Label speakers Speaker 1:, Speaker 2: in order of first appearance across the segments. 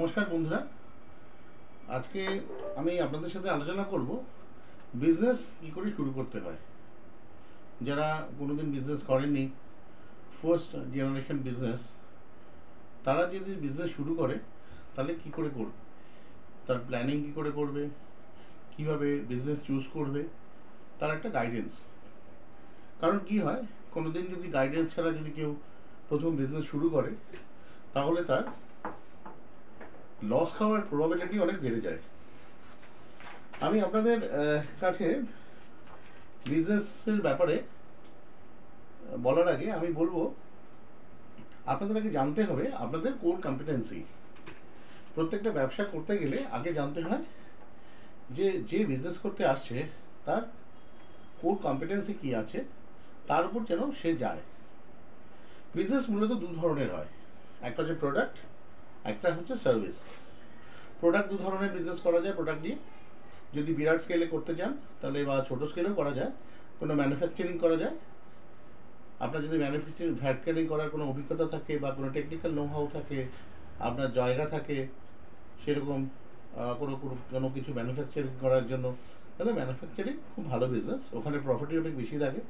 Speaker 1: নমস্কার বন্ধুরা, আজকে আমি আপনাদের সাথে আলোচনা করব বিজনেস কী করে শুরু করতে হয়। যারা কোনোদিন বিজনেস করেননি, ফার্স্ট জেনারেশন বিজনেস, তারা যদি বিজনেস শুরু করে তাহলে কী করে করবে, তার প্ল্যানিং কী করে করবে, কীভাবে বিজনেস চুজ করবে, তার একটা গাইডেন্স। কারণ কি হয়, কোনোদিন যদি গাইডেন্স ছাড়া যদি কেউ প্রথম বিজনেস শুরু করে তাহলে তার লস খাওয়ার প্রবাবিলিটি অনেক বেড়ে যায়। আমি আপনাদের কাছে বিজনেসের ব্যাপারে বলার আগে আমি বলবো, আপনাদের আগে জানতে হবে আপনাদের কোর কম্পিটেন্সি। প্রত্যেকটা ব্যবসা করতে গেলে আগে জানতে হয় যে বিজনেস করতে আসছে তার কোর কম্পিটেন্সি কী আছে, তার উপর যেন সে যায়। বিজনেস মূলত দু ধরনের হয়, একটা হচ্ছে প্রোডাক্ট, একটা হচ্ছে সার্ভিস। প্রোডাক্ট দু ধরনের বিজনেস করা যায়। প্রোডাক্ট নিয়ে যদি বিরাট স্কেলে করতে চান তাহলে, বা ছোটো স্কেলেও করা যায়, কোনো ম্যানুফ্যাকচারিং করা যায়। আপনার যদি ম্যানুফ্যাকচারিং করার কোনো অভিজ্ঞতা থাকে বা কোনো টেকনিক্যাল নো-হাউ থাকে, আপনার জায়গা থাকে সেরকম কোনো কিছু ম্যানুফ্যাকচারিং করার জন্য, তাহলে ম্যানুফ্যাকচারিং খুব ভালো বিজনেস, ওখানে প্রফিটই অনেক বেশি থাকে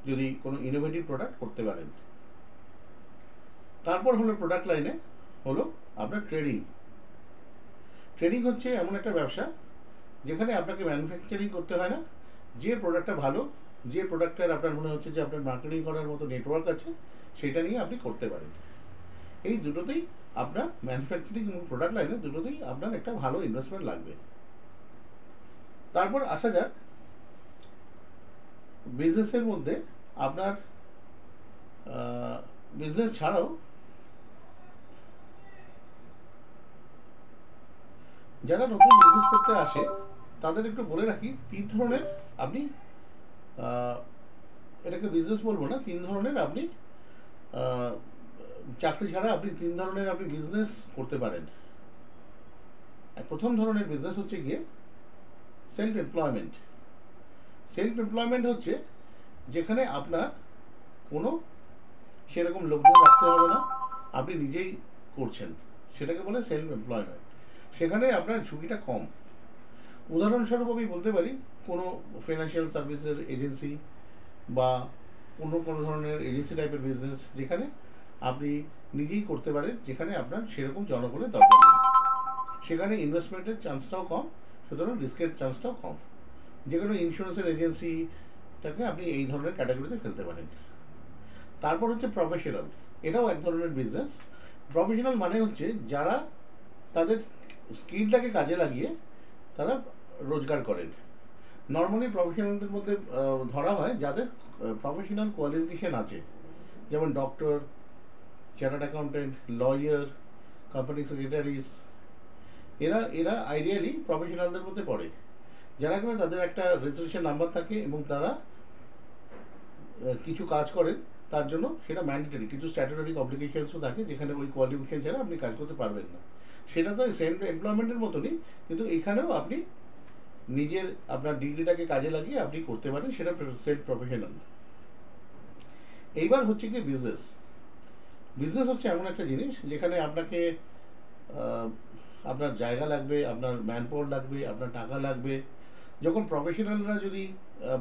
Speaker 1: যদি কোনো ইনোভেটিভ প্রোডাক্ট করতে পারেন। তারপর হলো প্রোডাক্ট লাইনে হলো আপনার ট্রেডিং। ট্রেডিং হচ্ছে এমন একটা ব্যবসা যেখানে আপনাকে ম্যানুফ্যাকচারিং করতে হয় না। যে প্রোডাক্টটা ভালো, যে প্রোডাক্টের আপনার মনে হচ্ছে যে আপনার মার্কেটিং করার মতো নেটওয়ার্ক আছে, সেটা নিয়ে আপনি করতে পারেন। এই দুটোতেই আপনার ম্যানুফ্যাকচারিং এবং প্রোডাক্ট লাইনে দুটোতেই আপনার একটা ভালো ইনভেস্টমেন্ট লাগবে। তারপর আসা যাক বিজনেসের মধ্যে আপনার বিজনেস ছাড়াও যারা নতুন বিজনেস করতে আসে তাদের একটু বলে রাখি, তিন ধরনের আপনি এটাকে বিজনেস বলবো না, তিন ধরনের আপনি চাকরি ছাড়া আপনি তিন ধরনের আপনি বিজনেস করতে পারেন। প্রথম ধরনের বিজনেস হচ্ছে গিয়ে সেলফ এমপ্লয়মেন্ট। সেলফ এমপ্লয়মেন্ট হচ্ছে যেখানে আপনার কোনো সেরকম লোকজন রাখতে হবে না, আপনি নিজেই করছেন, সেটাকে বলে সেলফ এমপ্লয়মেন্ট। সেখানে আপনার ঝুঁকিটা কম। উদাহরণস্বরূপ আমি বলতে পারি, কোনো ফিনান্সিয়াল সার্ভিসের এজেন্সি বা কোনো ধরনের এজেন্সি টাইপের বিজনেস যেখানে আপনি নিজেই করতে পারেন, যেখানে আপনার সেরকম জনবলের দরকার নেই, সেখানে ইনভেস্টমেন্টের চান্সটাও কম, সুতরাং রিস্কের চান্সটাও কম। যে কোনো ইন্স্যুরেন্সের এজেন্সিটাকে আপনি এই ধরনের ক্যাটাগরিতে ফেলতে পারেন। তারপর হচ্ছে প্রফেশনাল। এটাও এক ধরনের বিজনেস। প্রফেশনাল মানে হচ্ছে যারা তাদের স্কিলটাকে কাজে লাগিয়ে তারা রোজগার করেন। নর্মালি প্রফেশনালদের মধ্যে ধরা হয় যাদের প্রফেশনাল কোয়ালিফিকেশান আছে, যেমন doctor, chartered accountant, lawyer, company secretaries. এরা আইডিয়ালি প্রফেশনালদের মধ্যে পড়ে, যারা কিনা তাদের একটা রেজিস্ট্রেশন নাম্বার থাকে এবং তারা কিছু কাজ করেন, তার জন্য সেটা ম্যান্ডেটরি। কিছু স্ট্যাটুটরি অব্লিগেশনসও থাকে যেখানে ওই কোয়ালিফিকেশন ছাড়া আপনি কাজ করতে পারবেন না। সেটা তো সেলফ এমপ্লয়মেন্টের মতনই, কিন্তু এখানেও আপনি নিজের আপনার ডিগ্রিটাকে কাজে লাগিয়ে আপনি করতে পারেন, সেটা সেলফ প্রফেশনাল। এইবার হচ্ছে কি বিজনেস। বিজনেস হচ্ছে এমন একটা জিনিস যেখানে আপনাকে আপনার জায়গা লাগবে, আপনার ম্যান পাওয়ার লাগবে, আপনার টাকা লাগবে। যখন প্রফেশনালরা যদি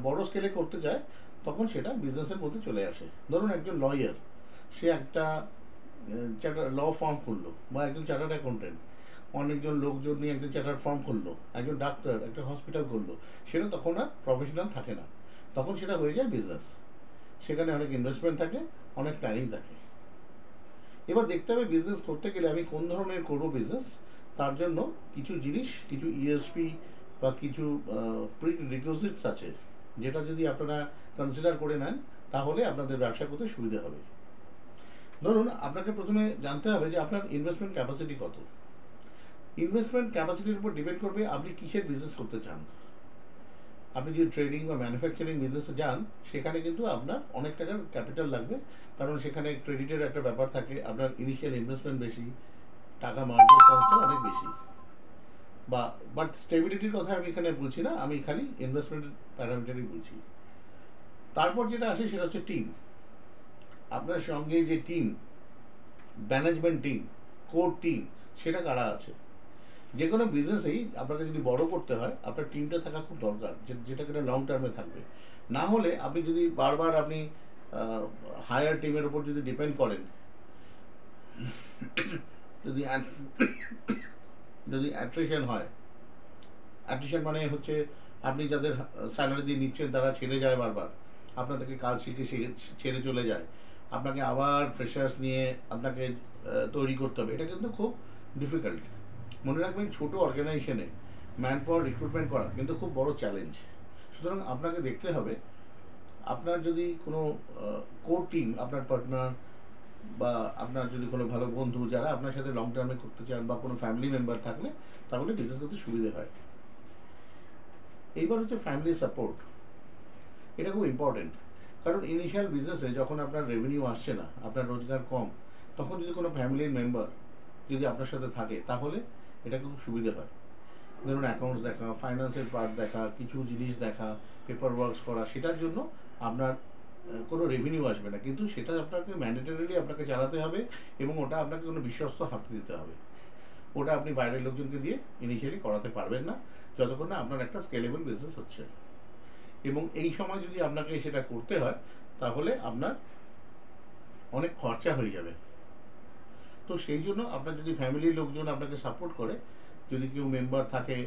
Speaker 1: বড় স্কেলে করতে চায় তখন সেটা বিজনেসের মধ্যে চলে আসে। ধরুন একজন লয়ার, সে একটা ল ফার্ম খুললো, বা একজন চার্টার্ড অ্যাকাউন্টেন্ট অনেকজন লোকজন নিয়ে একজন চার্টার্ড ফার্ম খুললো, একজন ডাক্তার একটা হসপিটাল করলো, সেটা তখন আর প্রফেশনাল থাকে না, তখন সেটা হয়ে যায় বিজনেস। সেখানে অনেক ইনভেস্টমেন্ট থাকে, অনেক প্ল্যানিং থাকে। এবার দেখতে হবে বিজনেস করতে গেলে আমি কোন ধরনের করবো বিজনেস। তার জন্য কিছু জিনিস, কিছু ইএসপি বা কিছু প্রি রিকুইজিটস আছে, যেটা যদি আপনারা কনসিডার করে নেন তাহলে আপনাদের ব্যবসা করতে সুবিধা হবে। ধরুন আপনাকে প্রথমে জানতে হবে যে আপনার ইনভেস্টমেন্ট ক্যাপাসিটি কত। ইনভেস্টমেন্ট ক্যাপাসিটির উপর ডিপেন্ড করবে আপনি কিসের বিজনেস করতে চান। আপনি যদি ট্রেডিং বা ম্যানুফ্যাকচারিং বিজনেসে যান, সেখানে কিন্তু আপনার অনেক টাকার ক্যাপিটাল লাগবে, কারণ সেখানে ক্রেডিটের একটা ব্যাপার থাকে, আপনার ইনিশিয়াল ইনভেস্টমেন্ট বেশি, টাকা মার্জিন কস্টও অনেক বেশি। বাট স্টেবিলিটির কথা আমি এখানে বলছি না, আমি খালি ইনভেস্টমেন্টের প্যারামিটারই বলছি। তারপর যেটা আসে সেটা হচ্ছে টিম। আপনার সঙ্গে যে team, management team, core team, সেটা কারা আছে। যে কোনো বিজনেসেই আপনাকে যদি বড় করতে হয় আপনার টিমটা থাকা খুব দরকার, যেটা কিনা লং টার্মে থাকবে। না হলে আপনি যদি বারবার আপনি হায়ার টিমের উপর যদি ডিপেন্ড করেন, যদি যদি অ্যাট্রিশন হয়, অ্যাট্রিশন মানে হচ্ছে আপনি যাদের স্যালারি দিয়ে নিচ্ছেন তারা ছেড়ে যায় বারবার, আপনাদেরকে কাজ শিখে ছেড়ে চলে যায়, আপনাকে আবার ফ্রেশার্স নিয়ে আপনাকে তৈরি করতে হবে, এটা কিন্তু খুব ডিফিকাল্ট। মনে রাখবেন ছোটো অর্গানাইজেশনে ম্যান পাওয়ার রিক্রুটমেন্ট করা কিন্তু খুব বড় চ্যালেঞ্জ। সুতরাং আপনাকে দেখতে হবে আপনার যদি কোনো কোর টিম, আপনার পার্টনার বা আপনার যদি কোনো ভালো বন্ধু যারা আপনার সাথে লং টার্মে করতে চান বা কোনো ফ্যামিলি মেম্বার থাকলে তাহলে বিজনেস করতে সুবিধে হয়। এইবার হচ্ছে ফ্যামিলি সাপোর্ট, এটা খুব ইম্পর্টেন্ট। কারণ ইনিশিয়াল বিজনেসে যখন আপনার রেভিনিউ আসছে না, আপনার রোজগার কম, তখন যদি কোনো ফ্যামিলির মেম্বার যদি আপনার সাথে থাকে তাহলে এটা খুব সুবিধে হয়। ধরুন অ্যাকাউন্টস দেখা, ফাইন্যান্সের পার্ট দেখা, কিছু জিনিস দেখা, পেপার ওয়ার্কস করা, সেটার জন্য আপনার কোনো রেভিনিউ আসবে না, কিন্তু সেটা আপনাকে ম্যান্ডেটরিলি আপনাকে চালাতে হবে এবং ওটা আপনাকে কোনো বিশ্বস্ত হাতে দিতে হবে। ওটা আপনি বাইরের লোকজনকে দিয়ে ইনিশিয়ালি করাতে পারবেন না যতক্ষণ না আপনার একটা স্কেলেবল বিজনেস হচ্ছে। এবং এই সময় যদি আপনাকে সেটা করতে হয় তাহলে আপনার অনেক খরচা হয়ে যাবে। তো সেই জন্য আপনার যদি ফ্যামিলির লোকজন আপনাকে সাপোর্ট করে, যদি কেউ মেম্বার থাকে,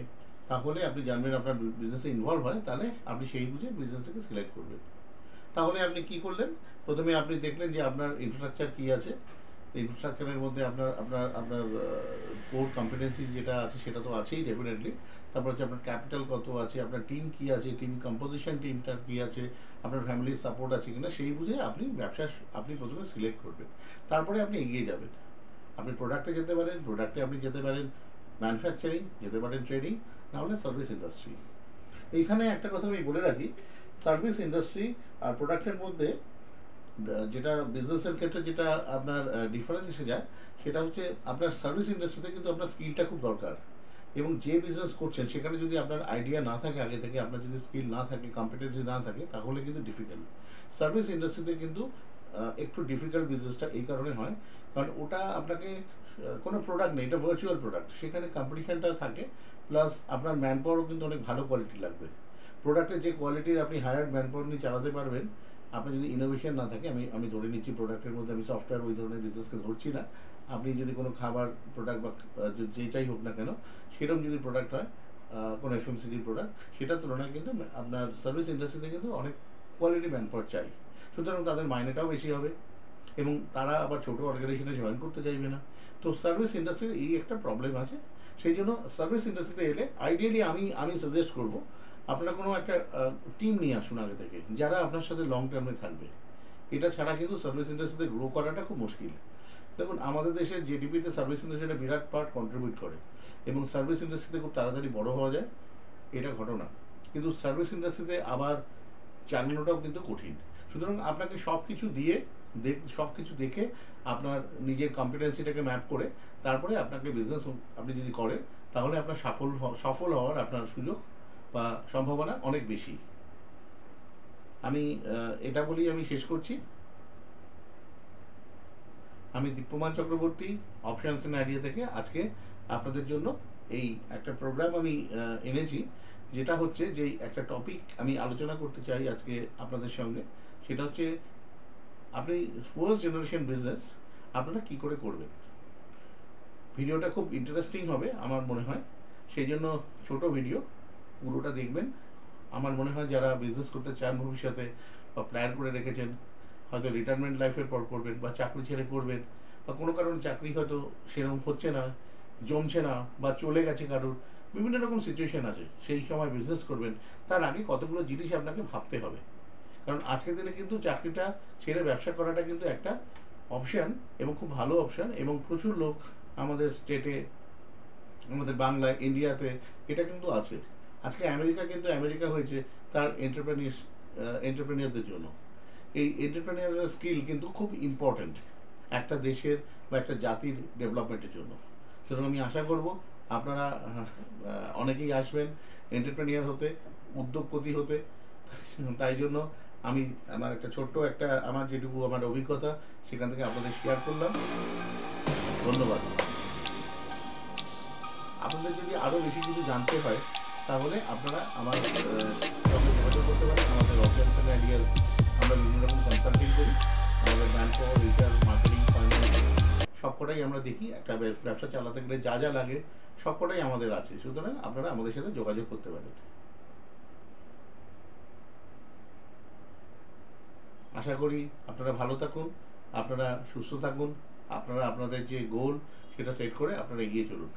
Speaker 1: তাহলে আপনি জানবেন আপনার বিজনেসে ইনভলভ হয়, তাহলে আপনি সেই বুঝে বিজনেসটাকে সিলেক্ট করবেন। তাহলে আপনি কি করলেন, প্রথমে আপনি দেখলেন যে আপনার ইনফ্রাস্ট্রাকচার কী আছে। ইনফ্রাস্ট্রাকচারের মধ্যে আপনার আপনার আপনার কোর কম্পিটেন্সি যেটা আছে সেটা তো আছেই ডেফিনেটলি। তারপর হচ্ছে আপনার ক্যাপিটাল কত আছে, আপনার টিম কী আছে, টিম কম্পোজিশন টিমটার কী আছে, আপনার ফ্যামিলির সাপোর্ট আছে কিনা, সেই বুঝে আপনি ব্যবসা আপনি প্রথমে সিলেক্ট করবেন। তারপরে আপনি এগিয়ে যাবেন। আপনি প্রোডাক্টে যেতে পারেন, প্রোডাক্টে আপনি যেতে পারেন ম্যানুফ্যাকচারিং, যেতে পারেন ট্রেডিং, নাহলে সার্ভিস ইন্ডাস্ট্রি। এইখানে একটা কথা আমি বলে রাখি, সার্ভিস ইন্ডাস্ট্রি আর প্রোডাক্টের মধ্যে যেটা বিজনেসের ক্ষেত্রে যেটা আপনার ডিফারেন্স এসে যায়, সেটা হচ্ছে আপনার সার্ভিস ইন্ডাস্ট্রিতে কিন্তু আপনার স্কিলটা খুব দরকার। এবং যে বিজনেস করছেন সেখানে যদি আপনার আইডিয়া না থাকে আগে থেকে, আপনার যদি স্কিল না থাকে, কম্পিটেন্সি না থাকে, তাহলে কিন্তু ডিফিকাল্ট। সার্ভিস ইন্ডাস্ট্রিতে কিন্তু একটু ডিফিকাল্ট বিজনেসটা এই কারণে হয়, কারণ ওটা আপনাকে কোনো প্রোডাক্ট নেই, এটা ভার্চুয়াল প্রোডাক্ট, সেখানে কম্পিটিশানটা থাকে, প্লাস আপনার ম্যান পাওয়ারও কিন্তু অনেক ভালো কোয়ালিটি লাগবে। প্রোডাক্টের যে কোয়ালিটির আপনি হায়ার ম্যান পাওয়ার নিয়ে চালাতে পারবেন, আপনার যদি ইনোভেশন না থাকে, আমি ধরে নিচ্ছি প্রোডাক্টের মধ্যে, আমি সফটওয়্যার ওই ধরনের বিজনেসকে ধরছি না, আপনি যদি কোনো খাবার প্রোডাক্ট বা যেটাই হোক না কেন সেরকম যদি প্রোডাক্ট হয়, কোনো এফএমসিজির প্রোডাক্ট, সেটার তুলনায় কিন্তু আপনার সার্ভিস ইন্ডাস্ট্রিতে কিন্তু অনেক কোয়ালিটি ম্যান পাওয়ার চাই। সুতরাং তাদের মাইনেটাও বেশি হবে এবং তারা আবার ছোটো অর্গানাইজেশনে জয়েন করতে চাইবে না। তো সার্ভিস ইন্ডাস্ট্রির এই একটা প্রবলেম আছে। সেই জন্য সার্ভিস ইন্ডাস্ট্রিতে এলে আইডিয়ালি আমি সাজেস্ট করবো আপনারা কোনো একটা টিম নিয়ে আসুন আগে থেকে, যারা আপনার সাথে লং টার্মে থাকবে। এটা ছাড়া কিন্তু সার্ভিস ইন্ডাস্ট্রিতে গ্রো করাটা খুব মুশকিল। দেখুন আমাদের দেশের জিডিপিতে সার্ভিস ইন্ডাস্ট্রি একটা বিরাট পার্ট কন্ট্রিবিউট করে এবং সার্ভিস ইন্ডাস্ট্রিতে খুব তাড়াতাড়ি বড় হওয়া যায়, এটা ঘটনা। কিন্তু সার্ভিস ইন্ডাস্ট্রিতে আবার চালানোটাও কিন্তু কঠিন। সুতরাং আপনাকে সব কিছু দিয়ে সব কিছু দেখে আপনার নিজের কম্পিটেন্সিটাকে ম্যাপ করে তারপরে আপনাকে বিজনেস আপনি যদি করেন, তাহলে আপনার সফল হওয়ার আপনার সুযোগ বা সম্ভাবনা অনেক বেশি। আমি এটা বলেই আমি শেষ করছি। আমি দীপ্যমান চক্রবর্তী, অপশনস এন্ড আইডিয়া থেকে আজকে আপনাদের জন্য এই একটা প্রোগ্রাম আমি এনেছি, যেটা হচ্ছে যে একটা টপিক আমি আলোচনা করতে চাই আজকে আপনাদের সঙ্গে। সেটা হচ্ছে আপনি ফার্স্ট জেনারেশন বিজনেস আপনারা কী করে করবেন। ভিডিওটা খুব ইন্টারেস্টিং হবে আমার মনে হয়, সেই জন্য ছোট ভিডিও, পুরোটা দেখবেন। আমার মনে হয় যারা বিজনেস করতে চান ভবিষ্যতে বা প্ল্যান করে রেখেছেন, হয়তো রিটায়ারমেন্ট লাইফের পর করবেন বা চাকরি ছেড়ে করবেন, বা কোনো কারণে চাকরি হয়তো সেরকম হচ্ছে না, জমছে না, বা চলে গেছে কারোর, বিভিন্ন রকম সিচুয়েশান আছে, সেই সময় বিজনেস করবেন, তার আগে কতগুলো জিনিস আপনাকে ভাবতে হবে। কারণ আজকের দিনে কিন্তু চাকরিটা ছেড়ে ব্যবসা করাটা কিন্তু একটা অপশান এবং খুব ভালো অপশান, এবং প্রচুর লোক আমাদের স্টেটে, আমাদের বাংলায়, ইন্ডিয়াতে এটা কিন্তু আছে। আজকে আমেরিকা কিন্তু আমেরিকা হয়েছে তার এন্টারপ্রেনিয়ারদের জন্য। এই এন্টারপ্রেনিয়ারের স্কিল কিন্তু খুব ইম্পর্ট্যান্ট একটা দেশের বা একটা জাতির ডেভেলপমেন্টের জন্য। সুতরাং আমি আশা করব আপনারা অনেকেই আসবেন এন্টারপ্রেনিয়ার হতে, উদ্যোগপতি হতে। তাই জন্য আমি আমার একটা ছোট্ট একটা আমার যেটুকু আমার অভিজ্ঞতা সেখান থেকে আপনাদের শেয়ার করলাম। ধন্যবাদ। আপনাদের যদি আরও বেশি কিছু জানতে হয় তাহলে আপনারা আমার সঙ্গে যোগাযোগ করতে পারেন। আমাদের অর্গানাইজেশন আইডিয়াস আমরা বিভিন্ন রকম কনসাল্টিং করি। আমাদের man power, recharge, marketing, finance সবকটাই আমরা দেখি। একটা ব্যবসা চালাতে গেলে যা যা লাগে সবকটাই আমাদের আছে, সুতরাং আপনারা আমাদের সাথে যোগাযোগ করতে পারেন। আশা করি আপনারা ভালো থাকুন, আপনারা সুস্থ থাকুন, আপনারা আপনাদের যে গোল সেটা সেট করে আপনারা এগিয়ে চলুন।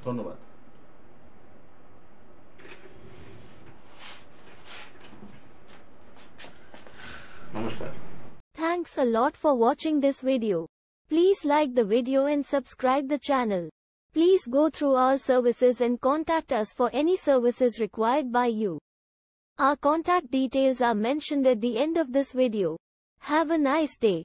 Speaker 1: ধন্যবাদ। নমস্কার।
Speaker 2: Thanks a lot for watching this video. Please like the video and subscribe the channel. Please go through our services and contact us for any services required by you. Our contact details are mentioned at the end of this video. Have a nice day.